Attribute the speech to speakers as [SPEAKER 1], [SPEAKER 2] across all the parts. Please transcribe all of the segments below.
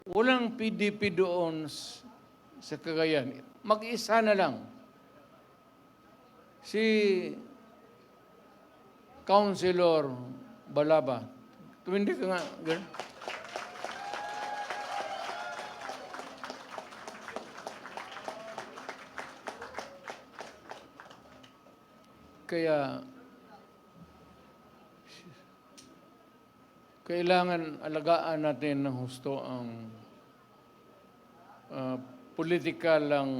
[SPEAKER 1] Walang PDP doon sa Cagayan. Mag-isa na lang. Si Councilor Balaba. Tumindi ka nga, girl. Kaya kailangan alagaan natin ng husto ang political ang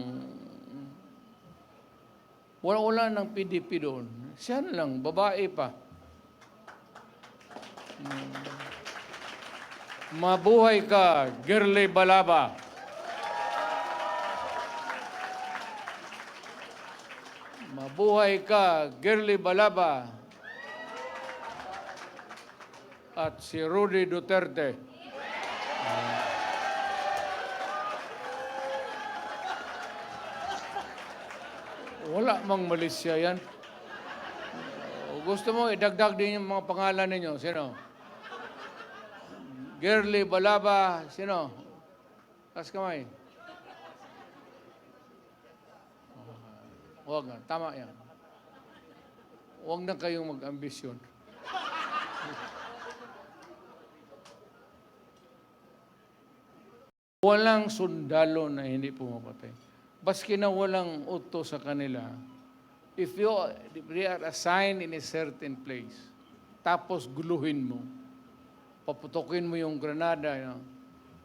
[SPEAKER 1] wala ng PDP doon. Siya na lang, babae pa. Mabuhay ka, Girly Balaba. Mabuhay ka, Girly Balaba. At si Rudy Duterte. Wala mang Malaysia yan. Gusto mo, idagdag din yung mga pangalan ninyo. Sino? Girly Balaba. Sino? Taas kamay. Huwag na. Tama yan. Huwag na kayong mag-ambisyon. Walang sundalo na hindi pumapatay. Baski na walang uto sa kanila, if they are assigned in a certain place, tapos guluhin mo, paputokin mo yung granada,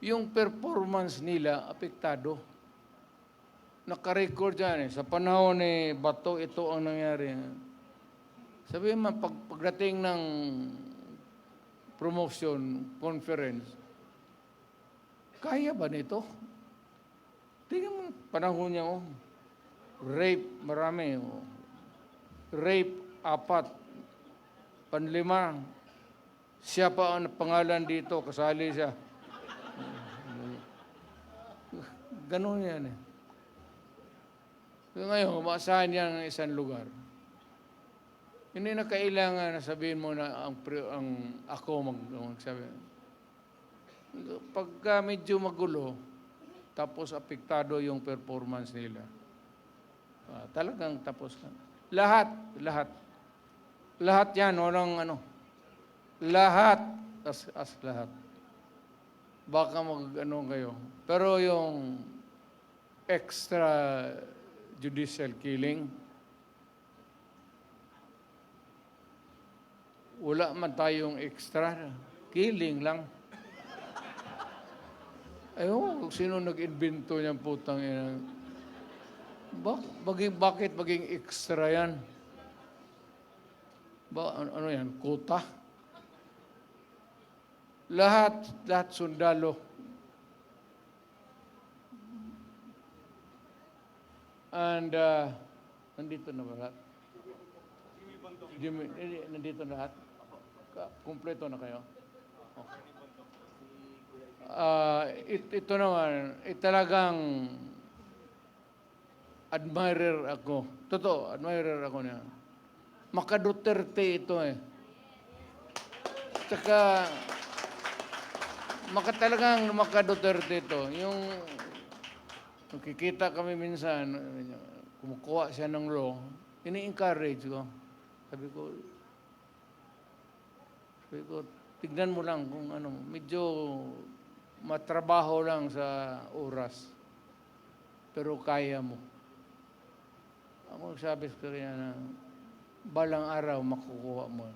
[SPEAKER 1] yung performance nila apektado. Nakarecord yan eh. Sa panahon ni Bato, ito ang nangyari. Sabi mo, pagdating ng promotion conference, kaya ba nito? Tingnan mo, panahon niya, oh. Rape, marami. Oh. Rape, 4. Panlima, siya pa ang pangalan dito, kasali siya. Ganun yan eh. So ngayon, maasahan niya ng isang lugar. Hindi na kailangan na sabihin mo na ako magsabi. Pagka medyo magulo, tapos apektado yung performance nila. Talagang tapos na. Lahat yan, walang ano. Lahat, as lahat. Baka mag-ano kayo. Pero yung extra judicial killing, wala man tayong extra. Killing lang. Ayun, sino nag-invento niyang putang ina? Bakit maging extra yan? Ano yan? Kota? Lahat sundalo. And, nandito na ba lahat? Nandito na lahat? Kompleto na kayo? Okay. Ito naman, talagang admirer ako. Totoo, admirer ako niya. Maka-Duterte ito eh. Tsaka, talagang maka-Duterte ito. Yung nakikita kami minsan, kumukuha siya ng law, ini-encourage ko. Sabi ko, tignan mo lang kung ano, medyo matrabaho lang sa oras. Pero kaya mo. Ako sabi ko rin na balang araw makukuha mo.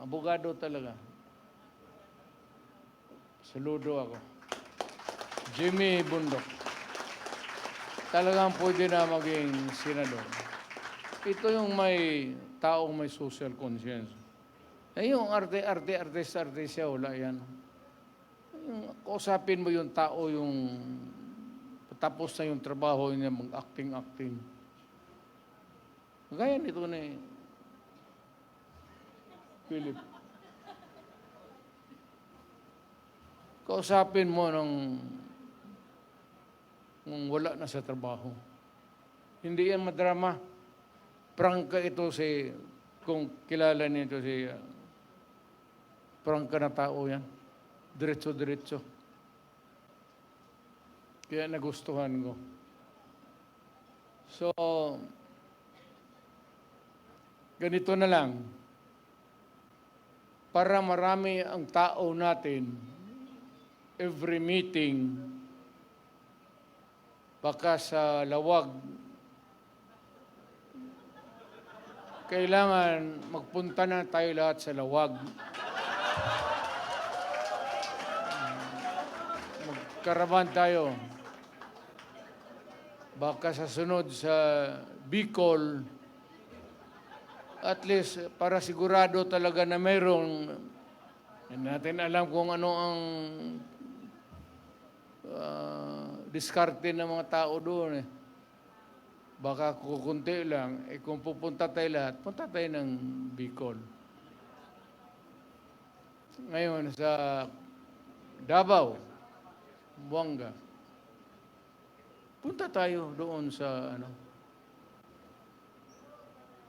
[SPEAKER 1] Abogado talaga. Saludo ako. Jimmy Bundok. Talagang pwede na maging senador. Ito yung may taong may social conscience. Yung artista, wala yan. Yung kausapin mo yung tao, yung tapos na yung trabaho niya, mag-acting. Gaya nito ni Philip. Kausapin mo nung wala na sa trabaho. Hindi yan madrama. Prangka ito kung kilala nito si... prangka na tao yan. Diretso-diretso. Kaya nagustuhan ko. So, ganito na lang. Para marami ang tao natin, every meeting, baka sa lawag, kailangan magpunta na tayo lahat sa lawag. Magkaraban tayo. Baka sa sunod sa Bicol, at least para sigurado talaga na mayroong, hindi natin alam kung ano ang diskarte ng mga tao doon. Baka kukunti lang. Kung pupunta tayo lahat, punta tayo ng Bicol. Ngayon sa Davao, Buanga, punta tayo doon sa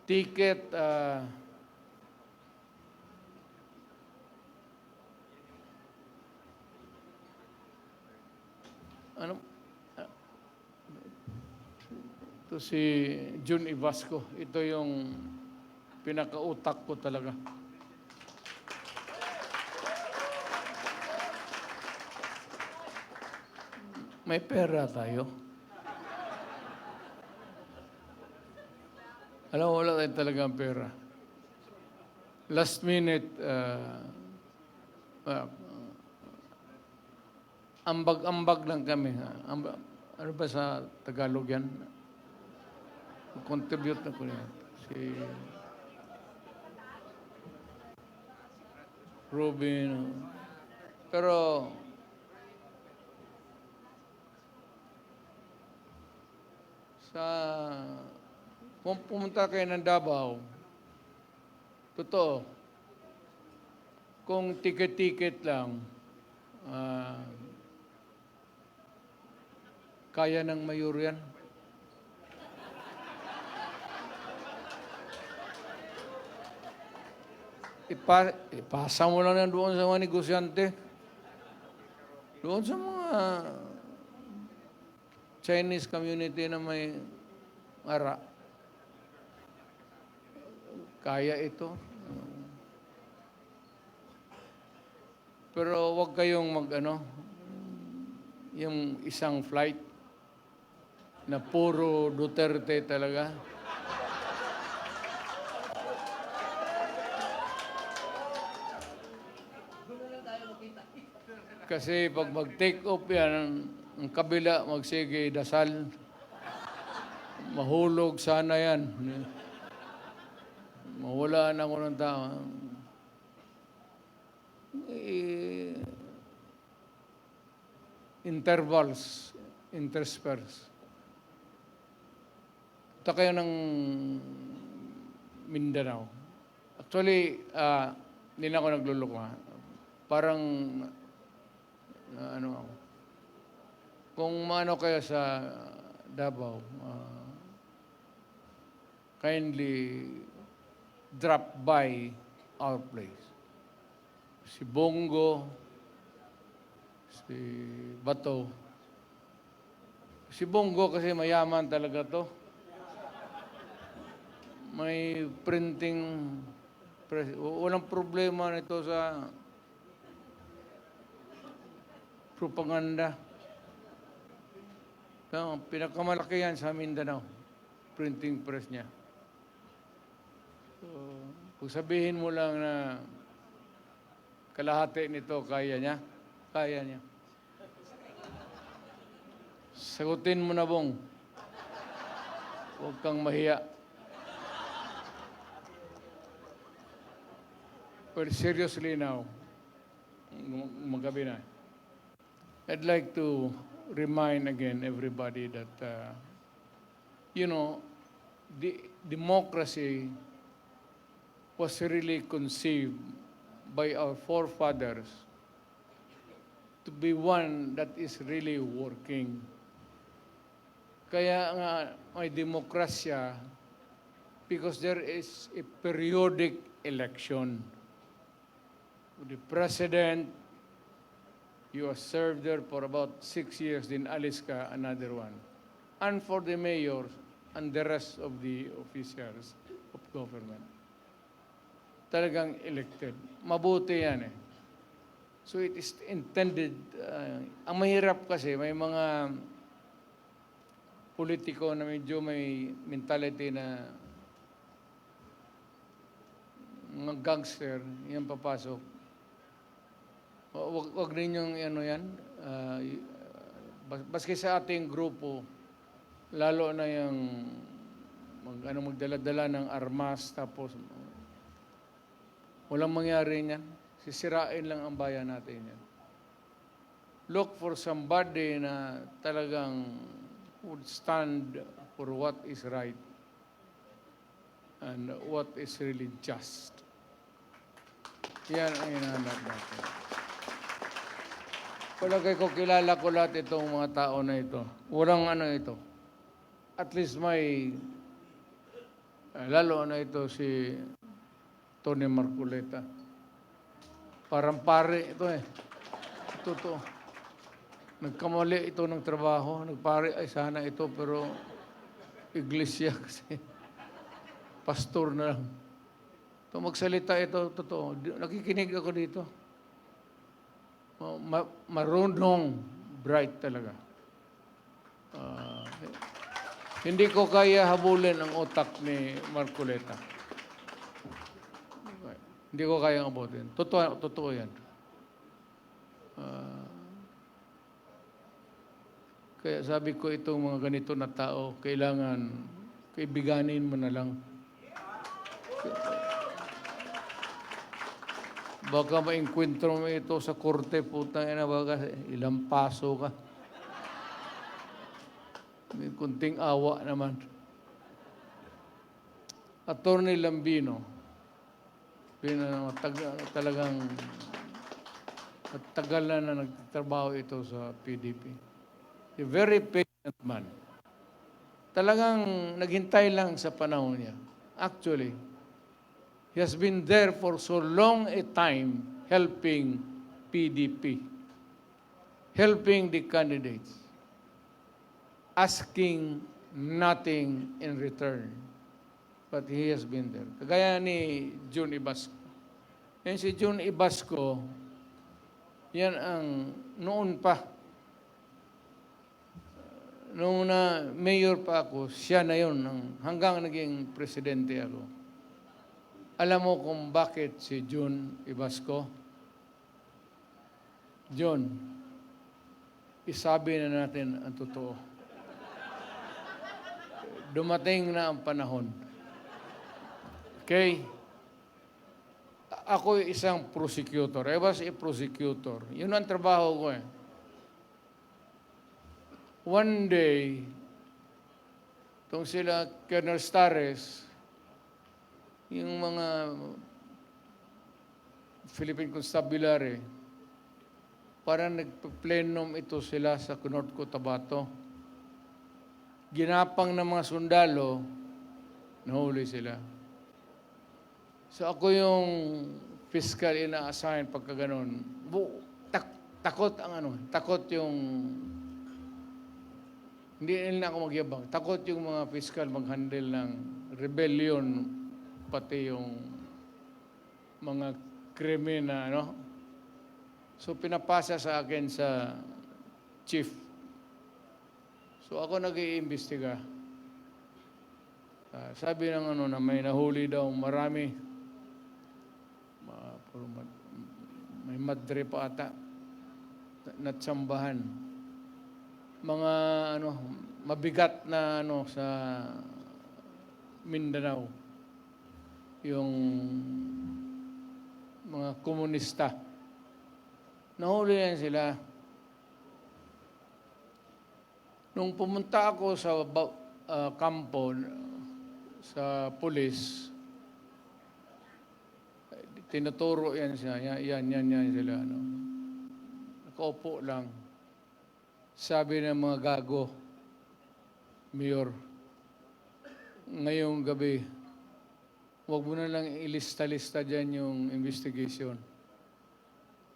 [SPEAKER 1] ticket, ito si Jun Ivasco. Ito yung pinakautak ko talaga. May pera tayo. Alam mo, wala tayo talagang pera. Last minute, ambag-ambag lang kami. Ano ba sa Tagalog yan? Contribute na ko yan. Si Robin. Pero kung pumunta kayo ng Davao, totoo, kung ticket-ticket lang, kaya ng mayor yan. Ipasa mo lang yan doon sa mga negosyante. Doon sa mga Chinese community na may ara. Kaya ito. Pero wag kayong yung isang flight na puro Duterte talaga. Kasi pag mag-take off yan, ang kabila magsige dasal. Mahulog sana yan. Mawala na ko ng tao. Intervals, intersperse. Punta kayo ng Mindanao. Actually, hindi na ako nagluloko. Parang ako. Kung maano kayo sa Davao, kindly drop by our place. Si Bongo, si Bato. Si Bongo kasi mayaman talaga to. May printing press. Walang problema nito sa propaganda. No, pinakamalaki yan sa Mindanao. Printing press niya. So, kung sabihin mo lang na kalahati nito, kaya niya. Kaya niya. Sagutin mo na, Bong. Huwag kang mahiya. But seriously now, magabi na. I'd like to remind again everybody that, the democracy was really conceived by our forefathers to be one that is really working. Kaya nga may demokrasya because there is a periodic election. The president You are served there for about 6 years, then alis ka, another one. And for the mayor and the rest of the officials of government. Talagang elected. Mabuti yan eh. So it is intended, ang mahirap kasi, may mga politiko na medyo may mentality na mga gangster, yan papasok. Wag ninyong ano yan. Baski sa ating grupo, lalo na yung magdala-dala ng armas, tapos walang mangyari niyan. Sisirain lang ang bayan natin yan. Look for somebody na talagang would stand for what is right and what is really just. Yan ang hinahanap natin. Palagay ko, kilala ko lahat itong mga tao na ito. Walang ano ito. At least may, lalo na ito si Tony Marcoleta. Parang pare ito eh. Totoo. Nagkamali ito ng trabaho. Nagpare, ay sana ito, pero iglesia kasi. Pastor na lang. Ito magsalita ito, totoo. Nakikinig ako dito. Marunong, bright talaga. Hindi ko kaya habulin ang utak ni Marcoleta. Hindi ko kaya abutin. Totoo yan. Kaya sabi ko itong mga ganito na tao, kailangan kaibiganin mo na lang. Baka ma-enkwentro mo ito sa korte, putang ina, baka ilang paso ka. May kunting awa naman. Attorney Lambino, talagang matagal na nagtatrabaho ito sa PDP. A very patient man. Talagang naghintay lang sa panahon niya. Actually, he has been there for so long a time helping PDP, helping the candidates, asking nothing in return. But he has been there. Kagaya ni June Ibasco. Yan si June Ibasco, yan ang noon pa, noong na mayor pa ako, siya na yun, hanggang naging presidente ako. Alam mo kung bakit si June Ibasco? John, isabi na natin ang totoo. Dumating na ang panahon. Okay? Ako isang prosecutor. I was a prosecutor. Yun ang trabaho ko eh. One day, itong sila Colonel Stares, yung mga Philippine Constabulary, parang nagpa-plenum ito sila sa North Cotabato. Ginapang ng mga sundalo, nahuli sila. So ako yung fiscal ina-assign pagka ganun. Takot ang takot yung, hindi nila ako magyabang, takot yung mga fiscal mag-handle ng rebellion, pati yung mga krimen na, So, pinapasa sa akin sa chief. So, ako nag-iimbestiga. Sabi ng na may nahuli daw marami. May madre pa ata. Natsambahan. Mga, mabigat na, sa Mindanao. Yung mga komunista. Nahuli yan sila. Nung pumunta ako sa kampo, sa pulis, tinuturo yan siya. Yan sila. Nakaupo lang. Sabi ng mga gago, Mayor, ngayong gabi, huwag mo na lang ilista-lista dyan yung investigation.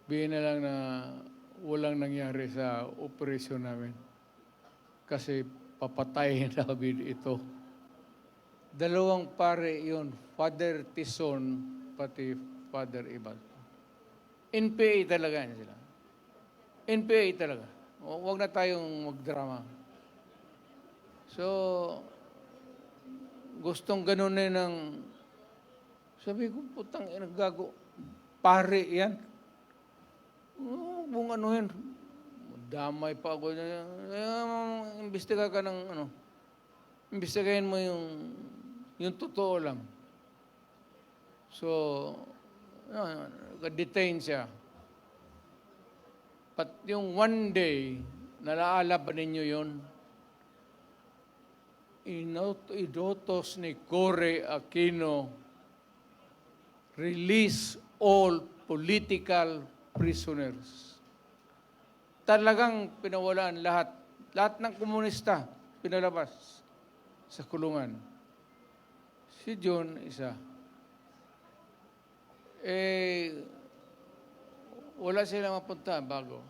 [SPEAKER 1] Bihin na lang na walang nangyari sa operasyon namin. Kasi papatayin namin ito. Dalawang pare yun, Father Tison, pati Father Ibal. NPA talaga yan sila. NPA talaga. Huwag na tayong magdrama. So, gustong ganunin ng, sabi ko, putang gago, pare yan. Kung ano yan, damay pa ako. Imbestiga ka ng ano, imbestigahin mo yung totoo lang. So, detain siya. But yung one day, nalaala ba ninyo yun? Inutos ni Cory Aquino, release all political prisoners. Talagang pinawalaan lahat. Lahat ng komunista pinalabas sa kulungan. Si John, isa. Wala silang mapunta bago.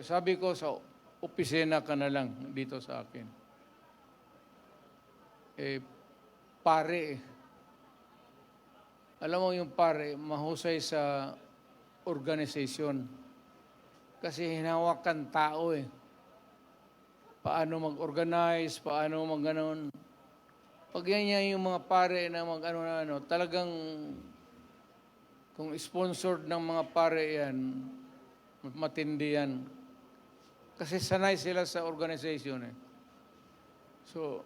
[SPEAKER 1] Sabi ko, sa opisina ka na lang dito sa akin. Pare. Alam mo yung pare, mahusay sa organisasyon. Kasi hinawakan tao Paano mag-organize, paano mag-ganon. Pag yan yung mga pare na mag-ano, talagang kung sponsored ng mga pare yan, matindi yan. Kasi sanay sila sa organization So,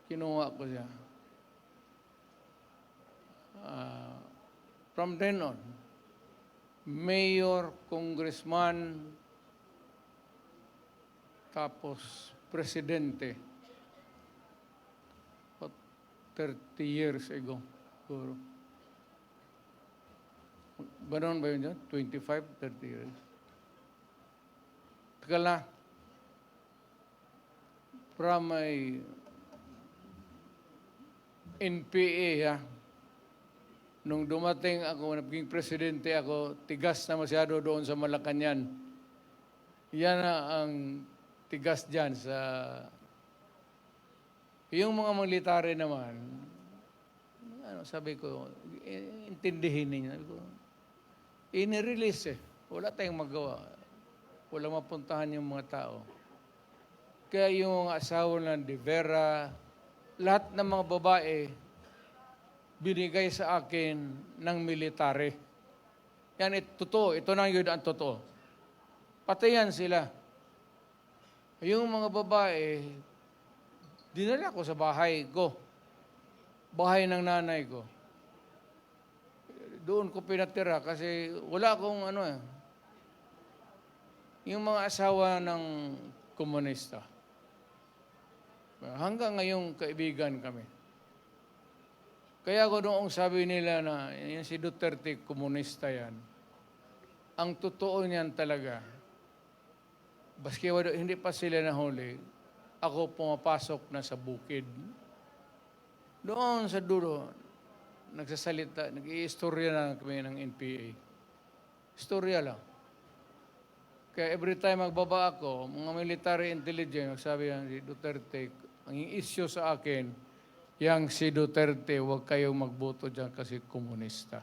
[SPEAKER 1] kinuha ko siya. From then on, mayor, congressman, tapos presidente. About 30 years ago. Siguro. Ganon ba yun dyan? 25, 30 years. Tagal na. From my NPA, nung dumating ako, naging presidente ako, tigas na masyado doon sa Malacanang. Yan na ang tigas dyan sa... Yung mga military naman, sabi ko, intindihin ninyo. Sabi ko, inirelease Wala tayong magawa. Wala mapuntahan yung mga tao. Kaya yung asawa ng De Vera, lahat ng mga babae, binigay sa akin ng military. Yan, totoo. Ito na yun ang totoo. Patayan sila. Yung mga babae, dinala ko sa bahay ko. Bahay ng nanay ko. Doon ko pinatira kasi wala akong yung mga asawa ng komunista. Hanggang ngayong kaibigan kami. Kaya ko noong sabi nila na yung si Duterte, komunista yan. Ang totoo niyan talaga, baski hindi pa sila nahuli, ako pumapasok na sa bukid. Doon sa dulo, nagsasalita, nag-i-istorya na kami ng NPA. Istorya lang. Kaya every time magbaba ako, mga military intelligence, magsabi yan si Duterte, ang issue sa akin, yang si Duterte, huwag kayong magboto dyan kasi komunista.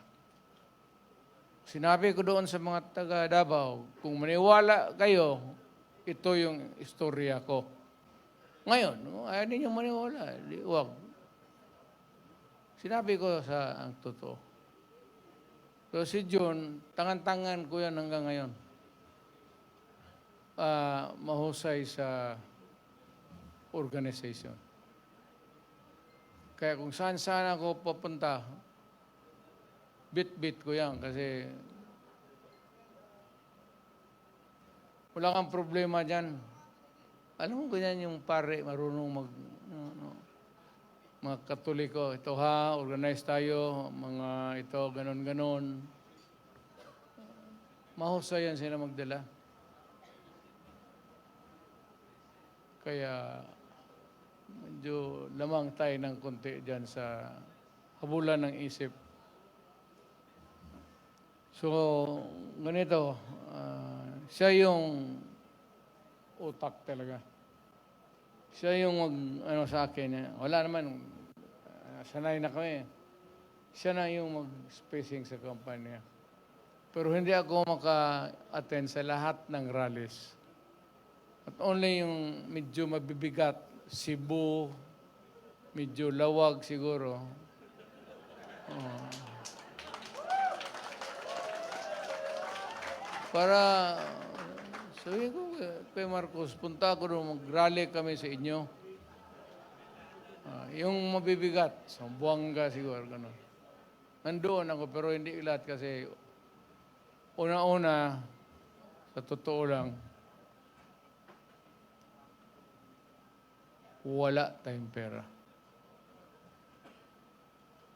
[SPEAKER 1] Sinabi ko doon sa mga taga Davao, kung maniwala kayo, ito yung istorya ko. Ngayon, ayaw ninyong maniwala, huwag. Sinabi ko sa ang totoo. So si John, tangan-tangan ko yan hanggang ngayon. Mahusay sa organization. Kaya kung saan-saan ako papunta, bit-bit ko yan kasi wala kang problema dyan. Alam mo ganyan yung pare, marunong mga Katoliko, ito organize tayo, mga ito, ganon-ganon. Mahusay yan sila magdala. Kaya medyo lamang tayo ng konti dyan sa habulan ng isip. So, ganito, siya yung utak talaga. Siya yung ano sa akin. Wala naman, sanay na kami. Siya na yung mag-spacing sa kampanya. Pero hindi ako maka-attend sa lahat ng rallies. At only yung medyo mabibigat, Cebu, medyo lawag siguro. Para, sabi ko kay Marcos, punta ako doon, mag-rally kami sa inyo. Yung mabibigat, sa Buanga siguro, gano'n. Nandoon ako, pero hindi lahat kasi una-una, sa totoo lang, wala tayong pera.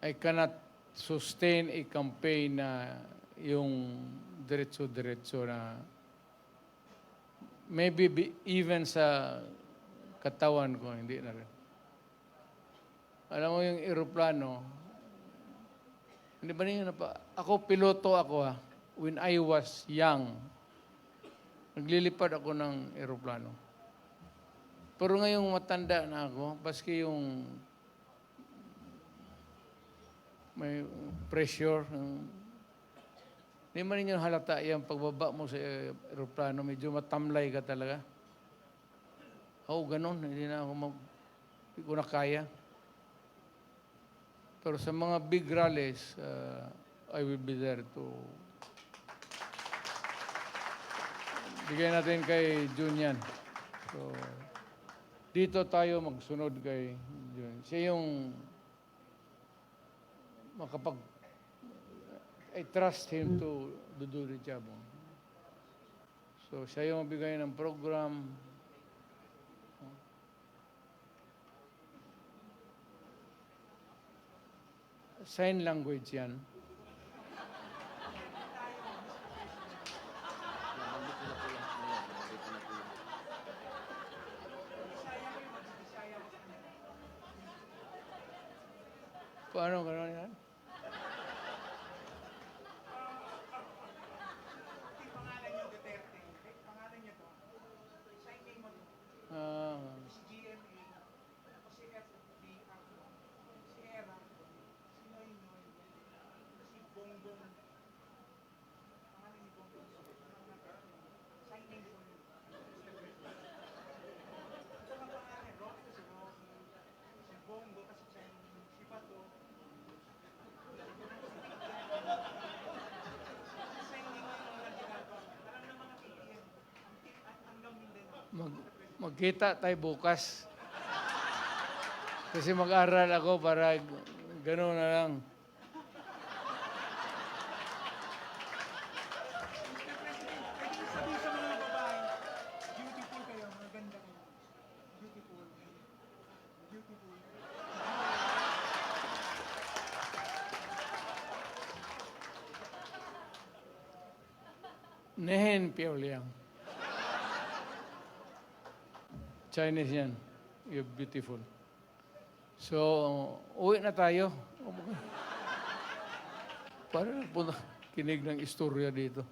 [SPEAKER 1] I cannot sustain a campaign na yung diretso-diretso na maybe even sa katawan ko, hindi na rin. Alam mo yung eroplano, hindi ba niyo ako, piloto ako when I was young. Naglilipad ako ng eroplano. Pero ngayong matanda na ako, paski yung may pressure, hindi man ninyo halata yung pagbaba mo sa eroplano, medyo matamlay ka talaga. Ganun, hindi ko na kaya. Pero sa mga big rallies, I will be there to bigay natin kay Jun yan. So, dito tayo magsunod kay Jun. Siya yung I trust him to do the job. So, siya yung magbigay ng program. Sign language yan. Paano gano'n yan? Magkita tayo bukas. Kasi mag-aral ako para gano'n na lang.
[SPEAKER 2] Sabi sa mga babae, beautiful kayo, maganda kayo. Beautiful. Beautiful.
[SPEAKER 1] Nehen Pioliang. Chinese yan. You're beautiful. So, uwi na tayo. Para kinig ng istorya dito.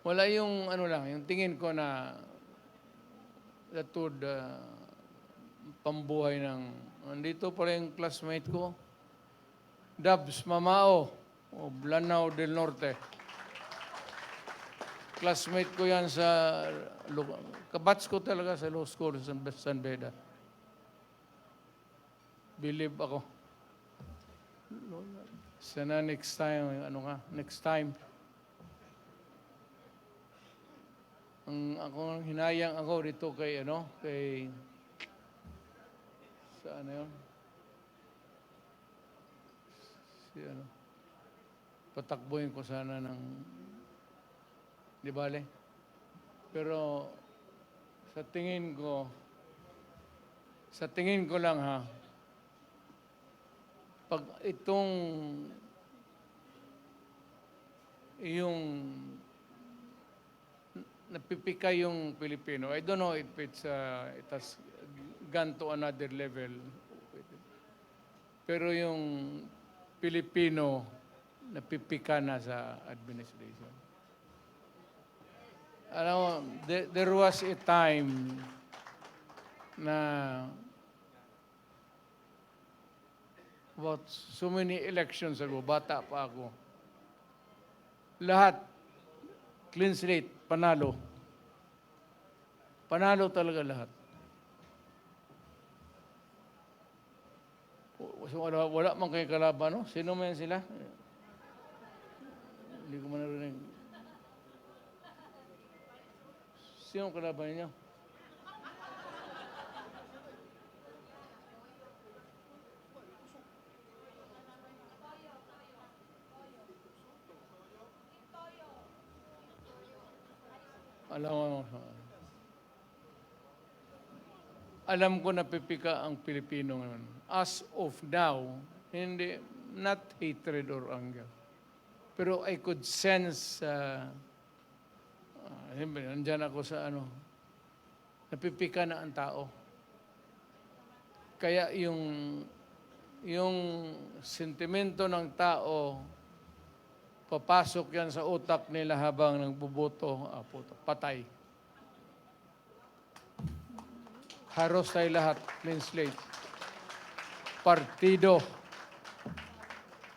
[SPEAKER 1] Wala yung yung tingin ko na pambuhay ng, nandito pala yung classmate ko, Dabs Mamao, o Lanao del Norte. Classmate ko yan sa, kabats ko talaga sa law school sa San Beda. Believe ako. Sana next time, next time. Ako hinayang ako dito kay saan yun? Patakbuhin ko sana ng, di bale? Pero sa tingin ko lang pag yung napipika yung Pilipino, I don't know if it has gone to another level. Pero yung Pilipino napipika na sa administration. alam mo, there was a time na about so many elections ago, bata pa ako, lahat, clean slate, panalo. Panalo talaga lahat. Wala man kayo kalaban, no? Sino man sila? Hindi ko man narinig. Sino ang kalaban ninyo? Alam ko na pipika ang Pilipino ngayon. As of now, hindi, not hatred or anger. Pero I could sense, nandyan ako sa napipika na ang tao. Kaya yung sentimento ng tao, papasok yan sa utak nila habang nagbuboto, patay. Haros tayo lahat, clean slate. Partido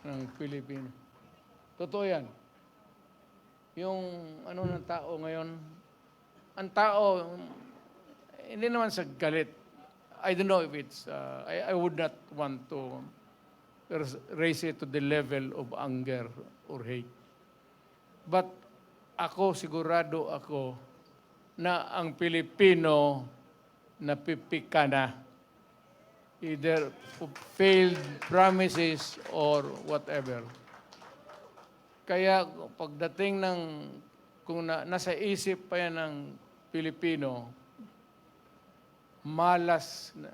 [SPEAKER 1] ng Pilipino. Totoo yan. Yung ng tao ngayon, ang tao, hindi naman sa galit. I don't know if it's, I would not want to raise it to the level of anger or hate. But ako, sigurado ako na ang Pilipino napipika na. Either failed promises or whatever. Kaya pagdating ng, kung nasa isip pa yan ng Pilipino, malas na.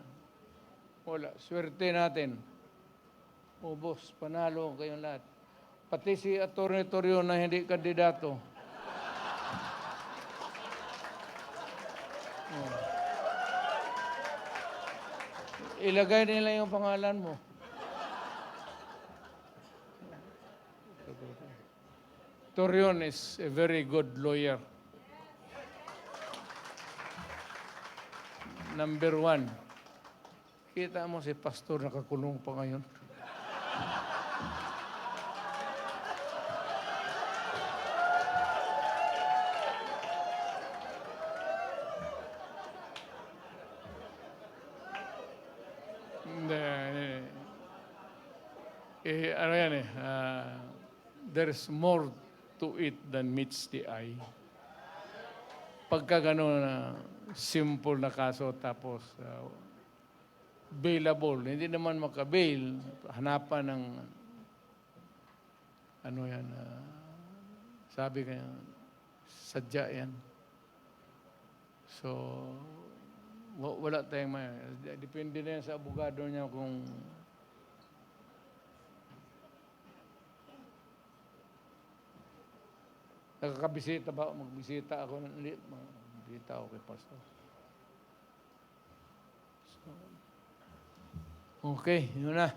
[SPEAKER 1] Wala, swerte natin. Boss, panalo kayong lahat. Pati si Atty. Torrio na hindi kandidato. Ilagay nila yung pangalan mo. Torreon is a very good lawyer. Number 1. Kita mo si pastor nakakulong pa ngayon. There's more to it than meets the eye. Pagka gano'n na simple na kaso tapos bailable, hindi naman makabail, hanapan ng sabi kaya, sadya yan. So, wala tayong depende na yan sa abogado niya kung nakakabisita ba? Magbisita ako. Magbisita ako kay pastor. So, okay, yun na.